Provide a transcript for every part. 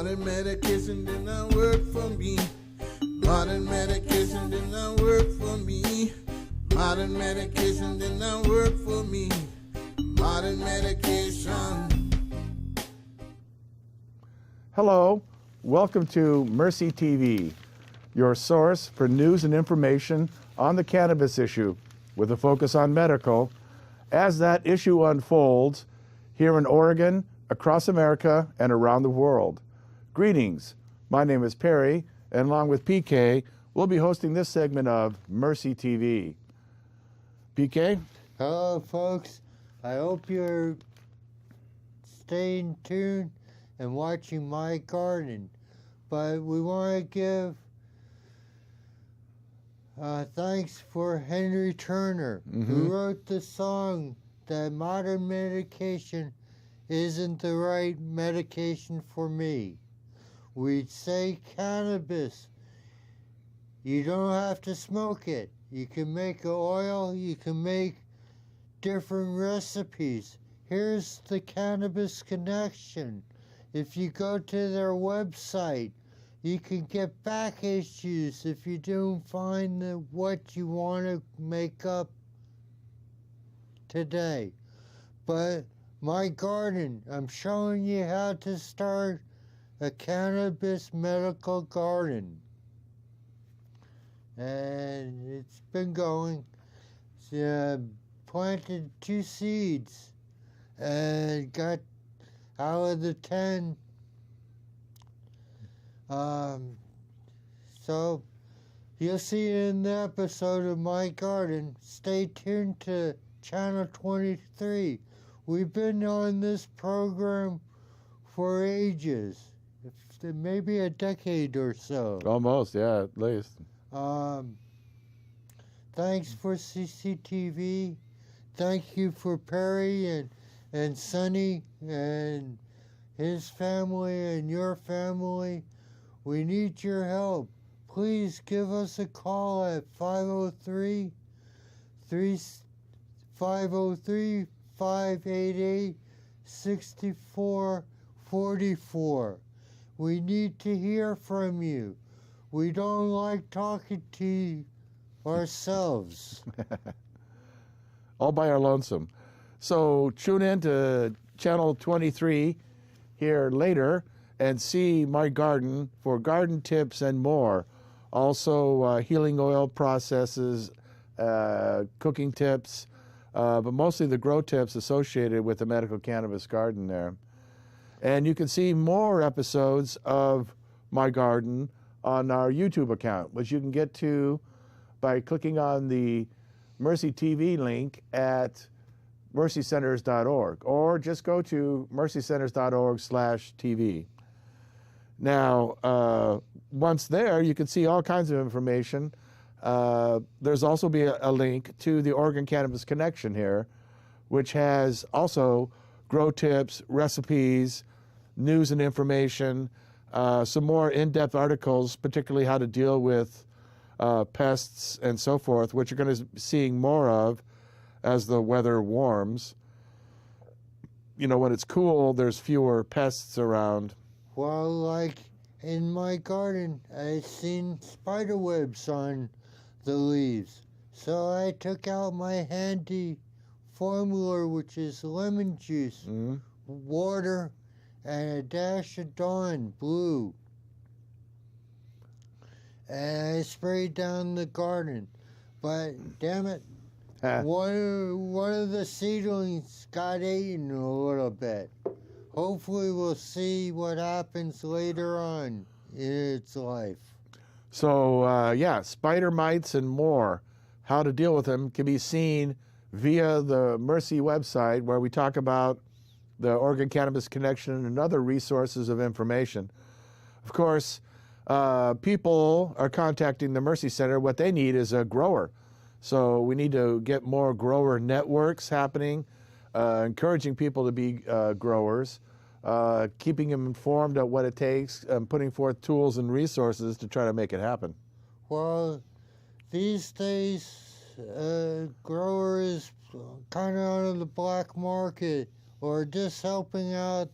Modern medication did not work for me. Modern medication did not work for me. Modern medication did not work for me. Modern medication. Hello, welcome to Mercy TV, your source for news and information on the cannabis issue, with a focus on medical, as that issue unfolds here in Oregon, across America, and around the world. Greetings, my name is Perry, and along with PK, we'll be hosting this segment of Mercy TV. PK? Hello, folks. I hope you're staying tuned and watching my garden. But we want to give thanks for Henry Turner, who wrote the song that modern medication isn't the right medication for me. We'd say cannabis. You don't have to smoke it. You can make oil, you can make different recipes. Here's the Cannabis Connection. If you go to their website, you can get back issues if you don't find what you want to make up today. But my garden, I'm showing you how to start a cannabis medical garden. And it's been going. Planted 2 seeds and got out of the 10. So you'll see it in the episode of My Garden. Stay tuned to Channel 23. We've been on this program for ages, maybe a decade or so. Almost, yeah, at least. Thanks for CCTV. Thank you for Perry and Sonny and his family and your family. We need your help. Please give us a call at 503-588-6444. We need to hear from you. We don't like talking to you ourselves. All by our lonesome. So tune in to Channel 23 here later and see My Garden for garden tips and more. Also healing oil processes, cooking tips, but mostly the grow tips associated with the medical cannabis garden there. And you can see more episodes of My Garden on our YouTube account, which you can get to by clicking on the Mercy TV link at mercycenters.org, or just go to mercycenters.org/TV. Now, once there, you can see all kinds of information. There's also be a link to the Oregon Cannabis Connection here, which has also grow tips, recipes, news and information, some more in-depth articles, particularly how to deal with pests and so forth, which you're going to be seeing more of as the weather warms. You know, when it's cool, there's fewer pests around. Well, like in my garden, I've seen spider webs on the leaves. So I took out my handy formula, which is lemon juice, water, and a dash of Dawn Blue. And I sprayed down the garden. But, damn it, one of the seedlings got eaten a little bit. Hopefully we'll see what happens later on in its life. So, yeah, spider mites and more, how to deal with them, can be seen via the Mercy website, where we talk about the Oregon Cannabis Connection and other resources of information. Of course, people are contacting the Mercy Center. What they need is a grower. So we need to get more grower networks happening, encouraging people to be growers, keeping them informed of what it takes, and putting forth tools and resources to try to make it happen. Well, these days, grower is kind of on the black market, or just helping out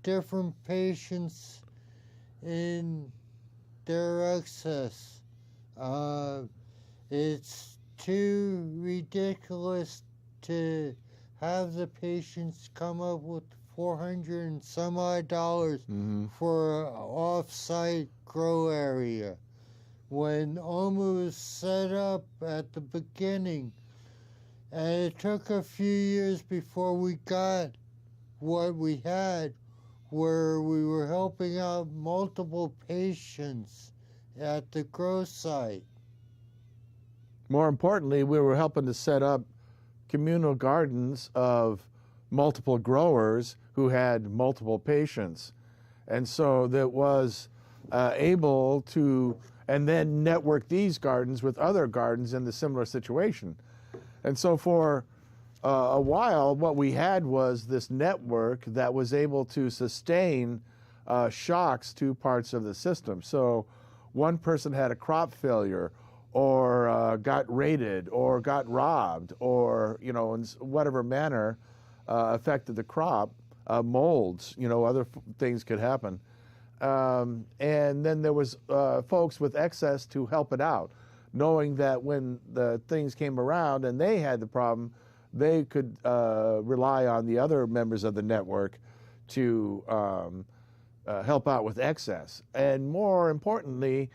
different patients in their excess. It's too ridiculous to have the patients come up with $400 and some odd for an off-site grow area. When OMA was set up at the beginning, and it took a few years before we got what we had, where we were helping out multiple patients at the grow site. More importantly, we were helping to set up communal gardens of multiple growers who had multiple patients. And so that was able to, and then network these gardens with other gardens in the similar situation. And so for a while, what we had was this network that was able to sustain shocks to parts of the system. So one person had a crop failure, or got raided, or got robbed, or, you know, in whatever manner affected the crop, molds, you know, other things could happen. And then there was folks with excess to help it out, knowing that when the things came around and they had the problem, they could rely on the other members of the network to help out with excess. And more importantly,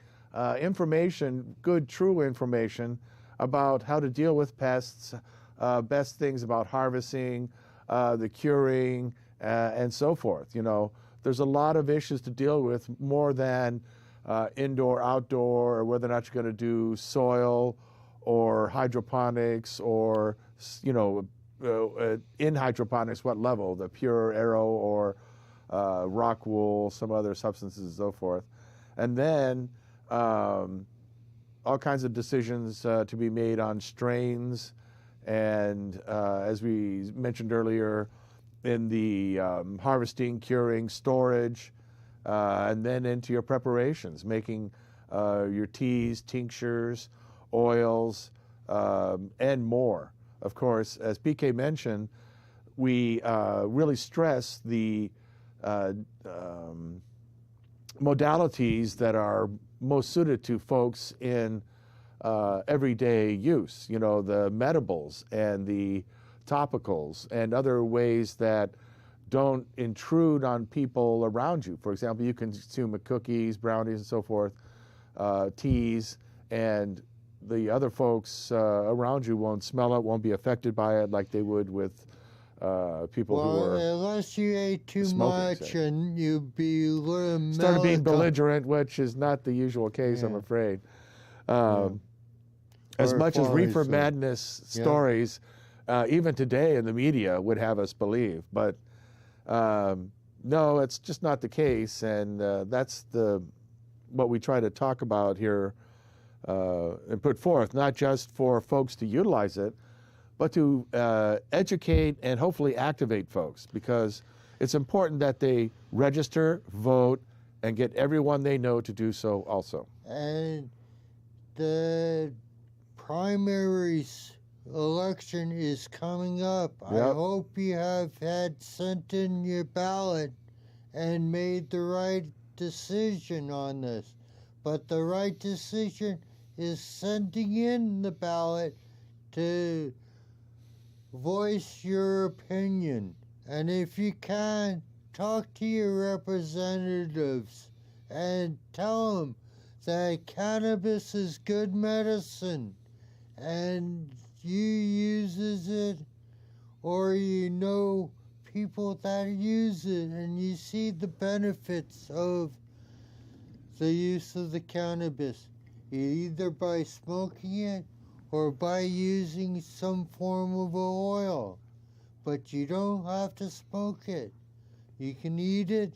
information, good, true information about how to deal with pests, best things about harvesting, the curing, and so forth. You know, there's a lot of issues to deal with, more than indoor, outdoor, or whether or not you're going to do soil or hydroponics, or, you know, in hydroponics, what level, the pure aero or rock wool, some other substances and so forth. And then all kinds of decisions to be made on strains, and as we mentioned earlier, in the harvesting, curing, storage, and then into your preparations, making your teas, tinctures, oils, and more. Of course, as PK mentioned, we really stress the modalities that are most suited to folks in everyday use, you know, the medibles and the topicals and other ways that don't intrude on people around you. For example, you can consume cookies, brownies, and so forth, teas, and the other folks around you won't smell it, won't be affected by it like they would with people who are unless you ate too much and you'd be started being belligerent, which is not the usual case, I'm afraid. As much as reefer madness stories, even today in the media, would have us believe. But no, it's just not the case, and that's what we try to talk about here and put forth, not just for folks to utilize it, but to educate and hopefully activate folks, because it's important that they register, vote, and get everyone they know to do so also. And the primary election is coming up. Yep. I hope you have had sent in your ballot and made the right decision on this. But the right decision is sending in the ballot to voice your opinion. And if you can, talk to your representatives and tell them that cannabis is good medicine, and you uses it, or you know people that use it, and you see the benefits of the use of the cannabis, either by smoking it or by using some form of oil. But you don't have to smoke it. You can eat it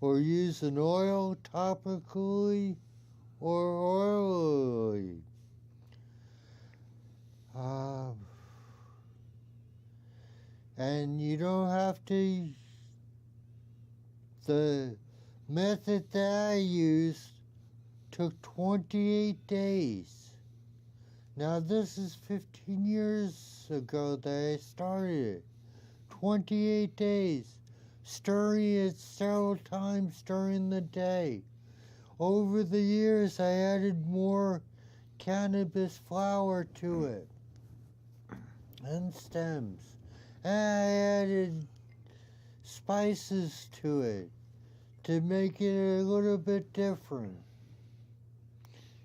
or use an oil topically or orally. And you don't have to. The method that I used took 28 days. Now this is 15 years ago that I started it. 28 days, stirring it several times during the day, over the years, I added more cannabis flower to it and stems. And I added spices to it to make it a little bit different.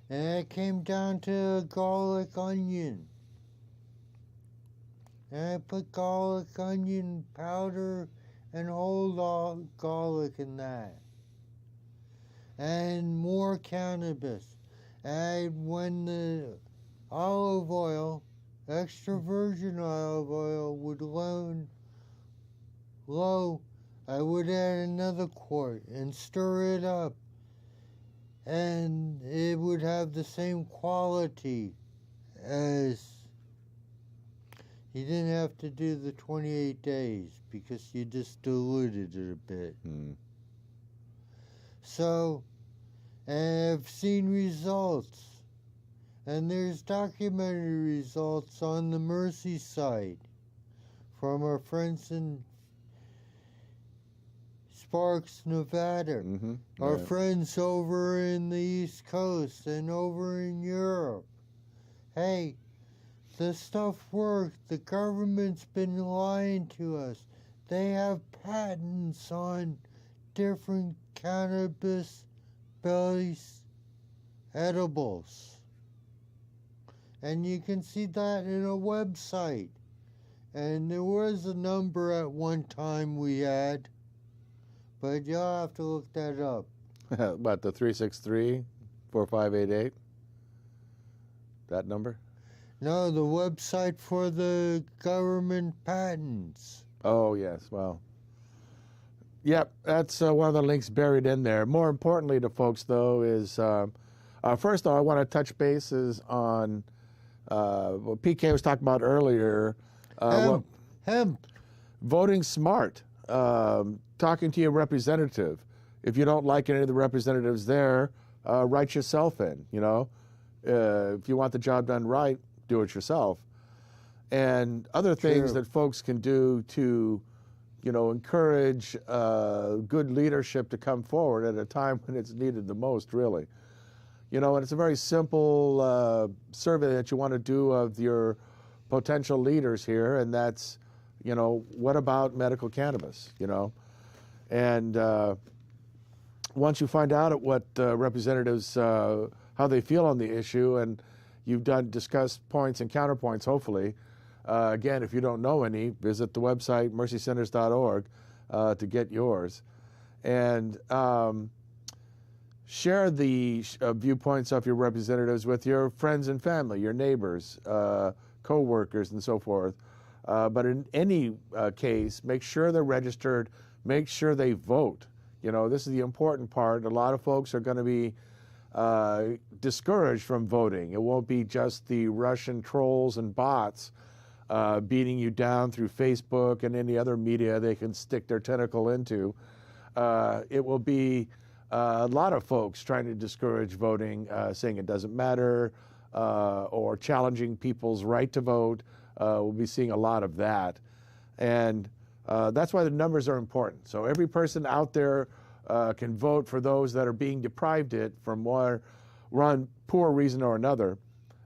And it came down to garlic onion. And I put garlic onion powder and whole garlic in that. And more cannabis. And when the olive oil, extra virgin olive oil, would low, I would add another quart and stir it up. And it would have the same quality as, you didn't have to do the 28 days because you just diluted it a bit. So, and I've seen results. And there's documentary results on the Mercy site from our friends in Sparks, Nevada. Our friends over in the East Coast and over in Europe. Hey, the stuff works. The government's been lying to us. They have patents on different cannabis-based edibles. And you can see that in a website. And there was a number at one time we had, but you'll have to look that up. What, the 363-4588? That number? No, the website for the government patents. Oh, yes, well. Yep, that's one of the links buried in there. More importantly to folks, though, is first, though, I want to touch bases on what PK was talking about earlier. Hemp. Voting smart. Talking to your representative. If you don't like any of the representatives there, write yourself in, you know. If you want the job done right, do it yourself. And other things that folks can do to, you know, encourage good leadership to come forward at a time when it's needed the most, really. You know, and it's a very simple survey that you want to do of your potential leaders here, and that's, you know, what about medical cannabis, you know? And once you find out what representatives, how they feel on the issue, and you've discussed points and counterpoints, hopefully. Again, if you don't know any, visit the website, mercycenters.org, to get yours. And share the viewpoints of your representatives with your friends and family, your neighbors, co-workers, and so forth. But in any case, make sure they're registered, make sure they vote. You know, this is the important part. A lot of folks are going to be discouraged from voting. It won't be just the Russian trolls and bots beating you down through Facebook and any other media they can stick their tentacle into. It will be a lot of folks trying to discourage voting, saying it doesn't matter, or challenging people's right to vote. We'll be seeing a lot of that. And that's why the numbers are important. So every person out there can vote for those that are being deprived it from one poor reason or another.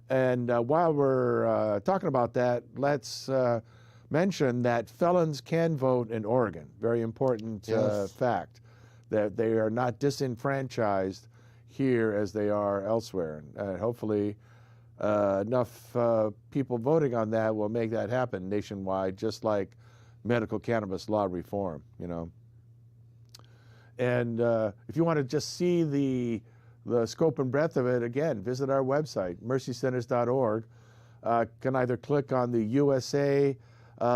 And while we're talking about that, let's mention that felons can vote in Oregon. Very important fact, that they are not disenfranchised here as they are elsewhere. And hopefully enough people voting on that will make that happen nationwide, just like medical cannabis law reform, you know. And if you want to just see the scope and breadth of it, again, visit our website, mercycenters.org. Can either click on the USA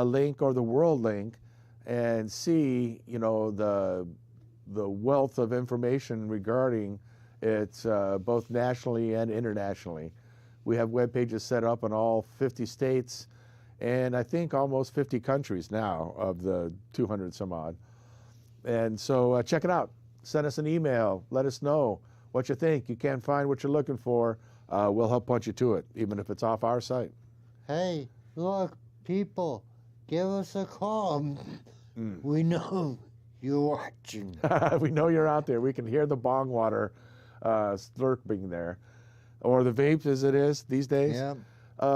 link or the world link and see, you know, the wealth of information regarding it, both nationally and internationally. We have web pages set up in all 50 states and I think almost 50 countries now of the 200 some odd. And so check it out. Send us an email. Let us know what you think. You can't find what you're looking for. We'll help point you to it, even if it's off our site. Hey, look, people, give us a call. We know you're watching. We know you're out there. We can hear the bong water slurping there, or the vapes as it is these days. Yeah.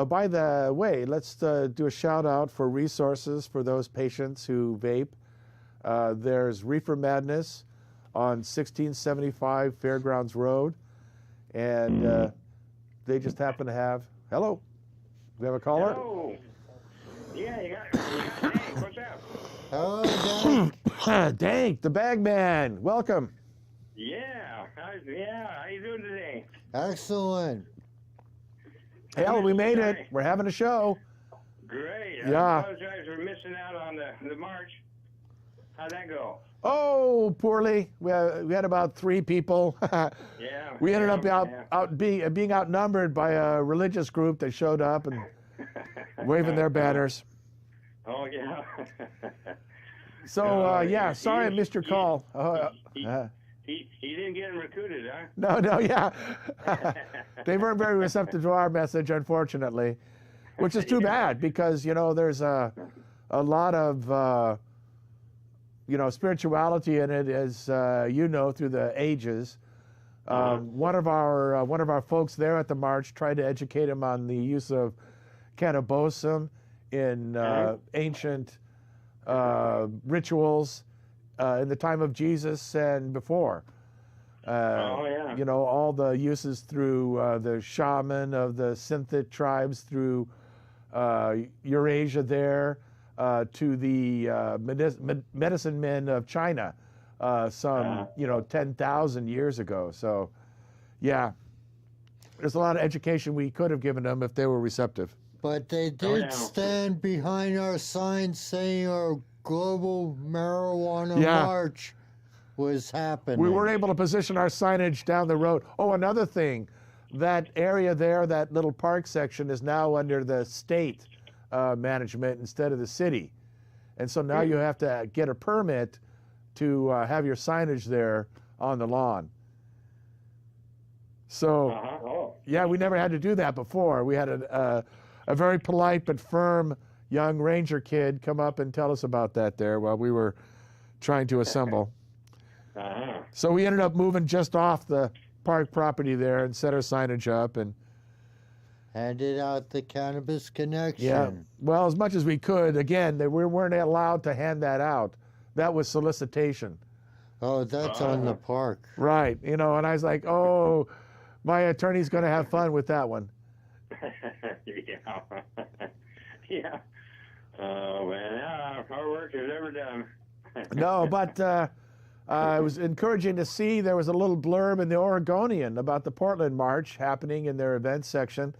By the way, let's do a shout out for resources for those patients who vape. There's Reefer Madness on 1675 Fairgrounds Road, and they just happen to have. Hello, we have a caller. Hello. Yeah, you got Hank, what's up? Hello, Dank. Dank, the Bagman. Welcome. Yeah, how you doing today? Excellent. Hell, we made it. We're having a show. Great. Yeah. I apologize for missing out on the march. How'd that go? Oh, poorly. We had about 3 people. Yeah. We ended up being outnumbered by a religious group that showed up and waving their banners. Oh, yeah. So, yeah, sorry I missed your call. He didn't get him recruited, huh? No, yeah. They weren't very receptive to our message, unfortunately, which is too bad because, there's a lot of, spirituality in it, as through the ages. One of our folks there at the march tried to educate him on the use of cannabosum in ancient rituals in the time of Jesus and before. All the uses through the shaman of the Scythic tribes through Eurasia there to the medicine men of China some 10,000 years ago. So, yeah, there's a lot of education we could have given them if they were receptive. But they did stand behind our signs saying our global marijuana march was happening. We were able to position our signage down the road. Oh, another thing, that area there, that little park section, is now under the state management instead of the city. And so now you have to get a permit to have your signage there on the lawn. So, yeah, we never had to do that before. We had a very polite but firm young ranger kid come up and tell us about that there while we were trying to assemble. So we ended up moving just off the park property there and set our signage up and handed out the Cannabis Connection. Yeah, well, as much as we could. Again, we weren't allowed to hand that out. That was solicitation. Oh, that's on the park. Right, and I was like, oh, my attorney's going to have fun with that one. Yeah. Oh, man, our work is never done. No, but it was encouraging to see there was a little blurb in the Oregonian about the Portland March happening in their events section.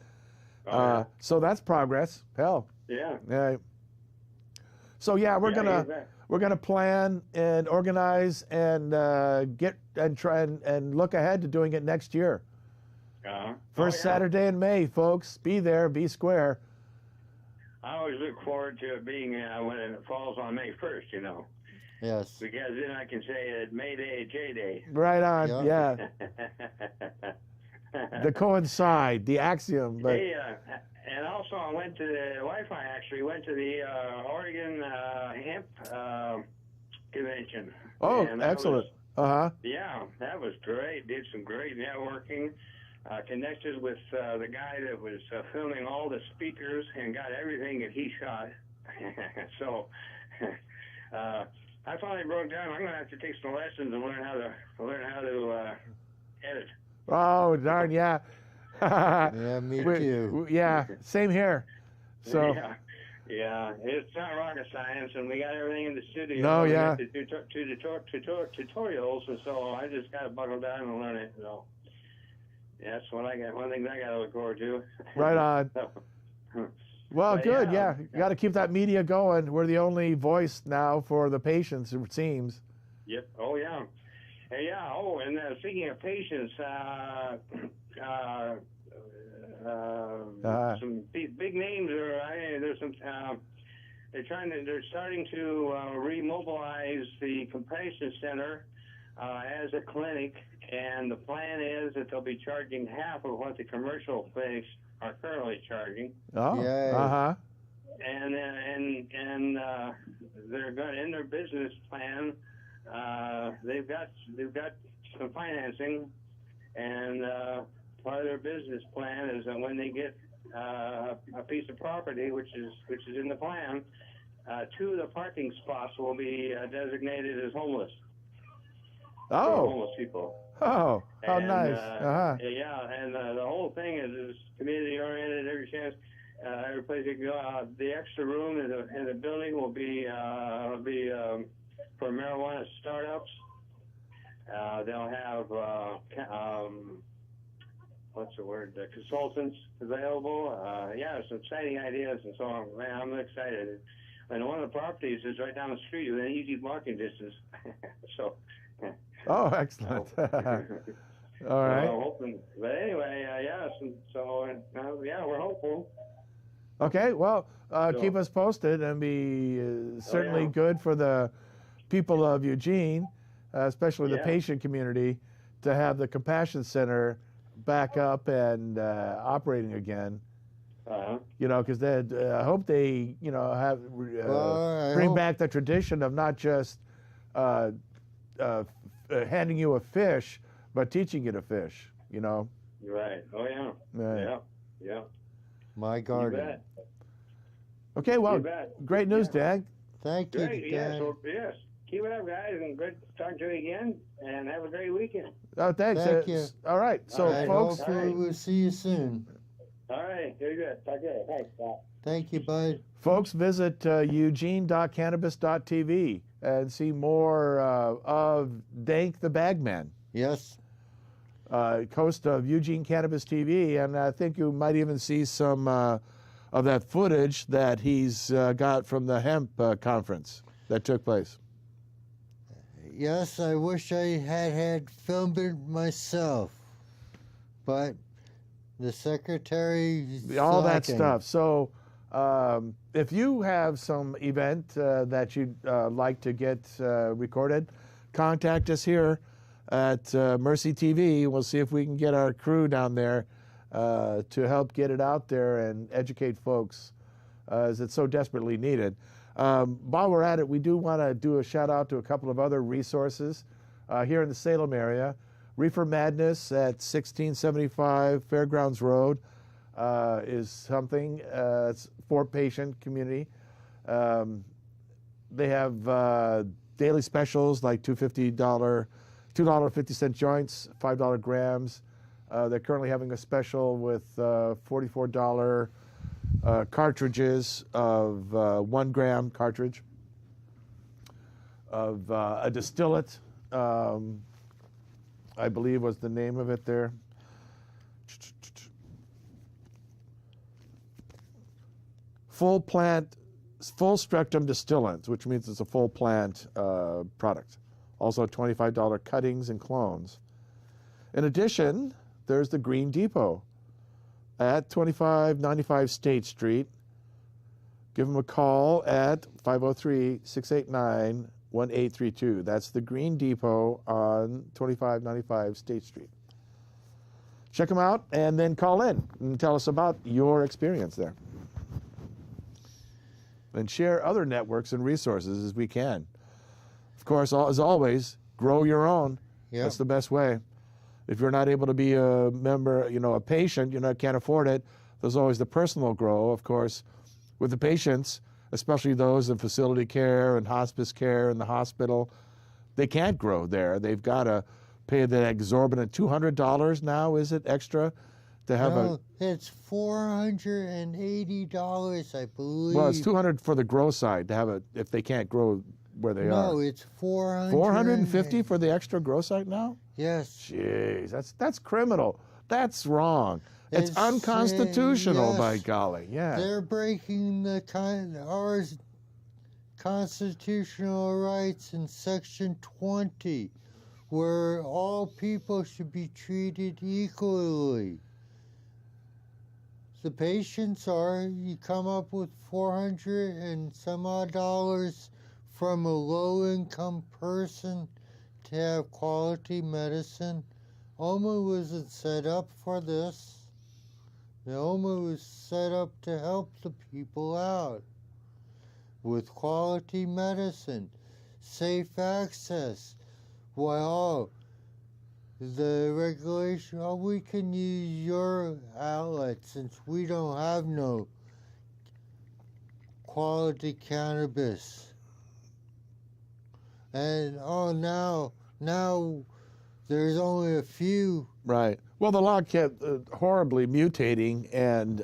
So that's progress. Hell. Yeah. So yeah, we're gonna plan and organize and try and look ahead to doing it next year. First Saturday in May, folks. Be there, be square. I always look forward to it being when it falls on May 1st, Yes. Because then I can say it May Day, J Day. Right on, yeah. The coincide, the axiom. But Hey, and also I went to the Wi-Fi. Actually, went to the Oregon Hemp Convention. Oh, excellent. Yeah, that was great. Did some great networking. Connected with the guy that was filming all the speakers and got everything that he shot. So I finally broke down. I'm going to have to take some lessons and learn how to edit. Oh, darn, yeah. Yeah, me too. Yeah, same here. So. Yeah, it's not rocket science, and we got everything in the studio. No, yeah. To do tutorials, and so I just got to buckle down and learn it. So that's what I got. One thing I got to look forward to. Right on. Well, good. Yeah, you got to keep that media going. We're the only voice now for the patients, it seems. Yep. Oh yeah. Yeah. Oh, and speaking of patients, some big names are. There's some. They're starting to remobilize the Compassion Center as a clinic, and the plan is that they'll be charging half of what the commercial clinics are currently charging. Oh. Yay. And they're going in their business plan. They've got some financing, and part of their business plan is that when they get a piece of property, which is in the plan, 2 of the parking spots will be designated as homeless. For Oh, homeless people. oh, how And, nice. Yeah, and the whole thing is community oriented. Every chance, every place you go, the extra room in the building will be for marijuana startups. They'll have what's the word? Consultants available. Yeah, some exciting ideas and so on. Man, I'm excited. And one of the properties is right down the street within easy walking distance. So. Oh, excellent. All right. Well, hoping, but anyway, yes. And so, yeah, we're hopeful. Okay, well, keep us posted and be certainly good for the people of Eugene, especially the patient community, to have the Compassion Center back up and operating again. You know, because I hope they, you know, have bring back the tradition of not just handing you a fish, but teaching you to fish. You know. Right. Oh yeah. Yeah. My garden. You bet. Okay. Well, great news, Dan. Thank you, great. Dan. Yes. Keep it up, guys, and good talking to you again. And have a great weekend. Oh, thanks. Thank you. All right. So, folks, hopefully we'll see you soon. All right. Very good. Talk to you. Thanks. Bye. Thank you, bud. Folks, visit eugene.cannabis.tv and see more of Dank the Bagman, Yes. host of Eugene Cannabis TV, and I think you might even see some of that footage that he's got from the hemp conference that took place. Yes, I wish I had filmed it myself, but the secretary... All that stuff. So if you have some event that you'd like to get recorded, contact us here at Mercy TV. We'll see if we can get our crew down there to help get it out there and educate folks as it's so desperately needed. While we're at it, we do want to do a shout out to a couple of other resources here in the Salem area. Reefer Madness at 1675 Fairgrounds Road is something. It's for patient community. They have daily specials like $2.50 joints, $5 grams. They're currently having a special with $44 cartridges of 1 gram cartridge of a distillate, I believe was the name of it there. Full spectrum distillant, which means it's a full plant product. Also $25 cuttings and clones. In addition, there's the Green Depot at 2595 State Street. Give them a call at 503-689-1832. That's the Green Depot on 2595 State Street. Check them out and then call in and tell us about your experience there. And share other networks and resources as we can. Of course, as always, grow your own. Yep. That's the best way. If you're not able to be a member, you know, a patient, can't afford it, there's always the personal grow, of course. With the patients, especially those in facility care and hospice care in the hospital, they can't grow there. They've got to pay the exorbitant $200 now, is it, extra? To have it's $480, I believe. Well, it's $200 for the grow side to have it if they can't grow where they are. No, it's $450 for the extra grow site now? Yes. Jeez, that's criminal. That's wrong. It's unconstitutional, yes. by golly. Yeah. They're breaking our constitutional rights in Section 20, where all people should be treated equally. The patients you come up with $400 and some odd dollars from a low-income person to have quality medicine. OMA wasn't set up for this. The OMA was set up to help the people out with quality medicine, safe access. Well, the regulation, oh, we can use your outlet since we don't have no quality cannabis. And oh, now there's only a few. Right. Well, the law kept horribly mutating and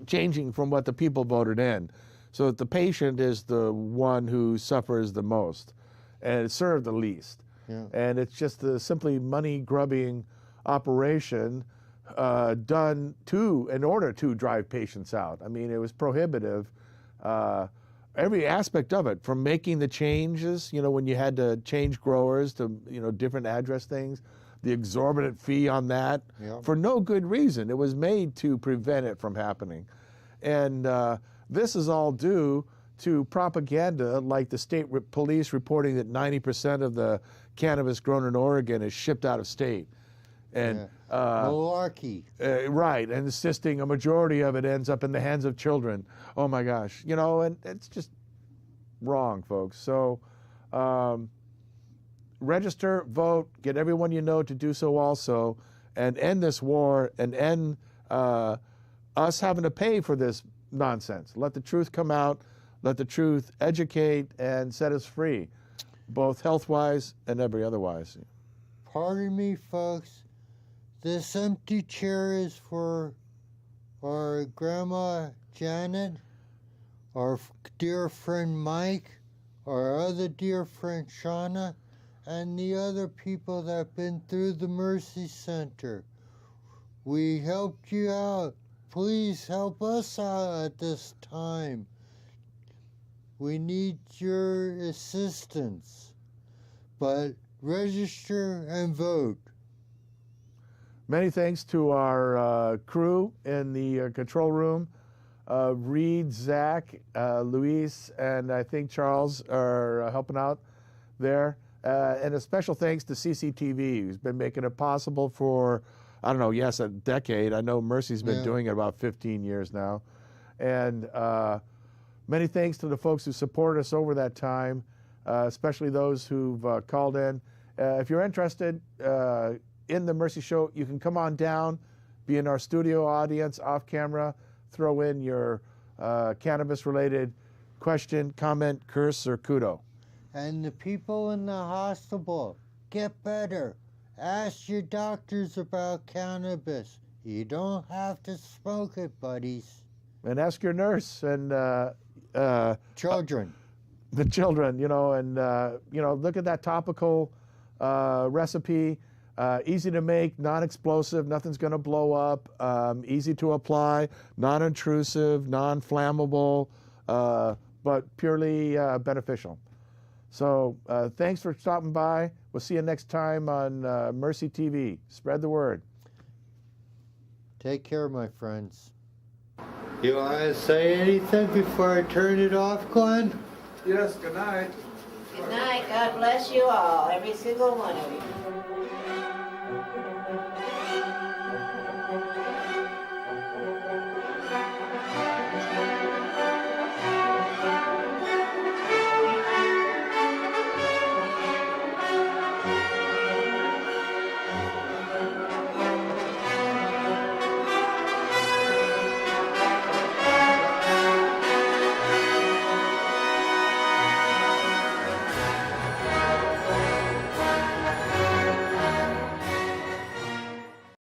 changing from what the people voted in. So that the patient is the one who suffers the most and served the least. Yeah. And it's just a simply money-grubbing operation done in order to drive patients out. I mean, it was prohibitive. Every aspect of it, from making the changes, when you had to change growers to, different address things, the exorbitant fee on that, Yeah. for no good reason. It was made to prevent it from happening. And this is all due to propaganda, like the state police reporting that 90% of the cannabis grown in Oregon is shipped out of state. And Malarkey. right, and insisting a majority of it ends up in the hands of children. Oh my gosh, and it's just wrong, folks. So register, vote, get everyone you know to do so also, and end this war and end us having to pay for this nonsense. Let the truth come out, let the truth educate and set us free, both health-wise and every otherwise. Pardon me, folks. This empty chair is for our grandma Janet, our dear friend Mike, our other dear friend Shauna, and the other people that have been through the Mercy Center. We helped you out. Please help us out at this time. We need your assistance. But register and vote. Many thanks to our crew in the control room. Reed, Zach, Luis, and I think Charles are helping out there. And a special thanks to CCTV, who's been making it possible for, a decade. I know Mercy's been doing it about 15 years now. And many thanks to the folks who support us over that time, especially those who've called in. If you're interested in the Mercy Show, you can come on down, be in our studio audience off camera, throw in your cannabis-related question, comment, curse, or kudo. And the people in the hospital, get better. Ask your doctors about cannabis. You don't have to smoke it, buddies. And ask your nurse and Children. the children, look at that topical recipe. Easy to make, non-explosive, nothing's going to blow up, easy to apply, non-intrusive, non-flammable, but purely beneficial. So thanks for stopping by. We'll see you next time on Mercy TV. Spread the word. Take care, my friends. You want to say anything before I turn it off, Glenn? Yes, good night. Good night. God bless you all, every single one of you.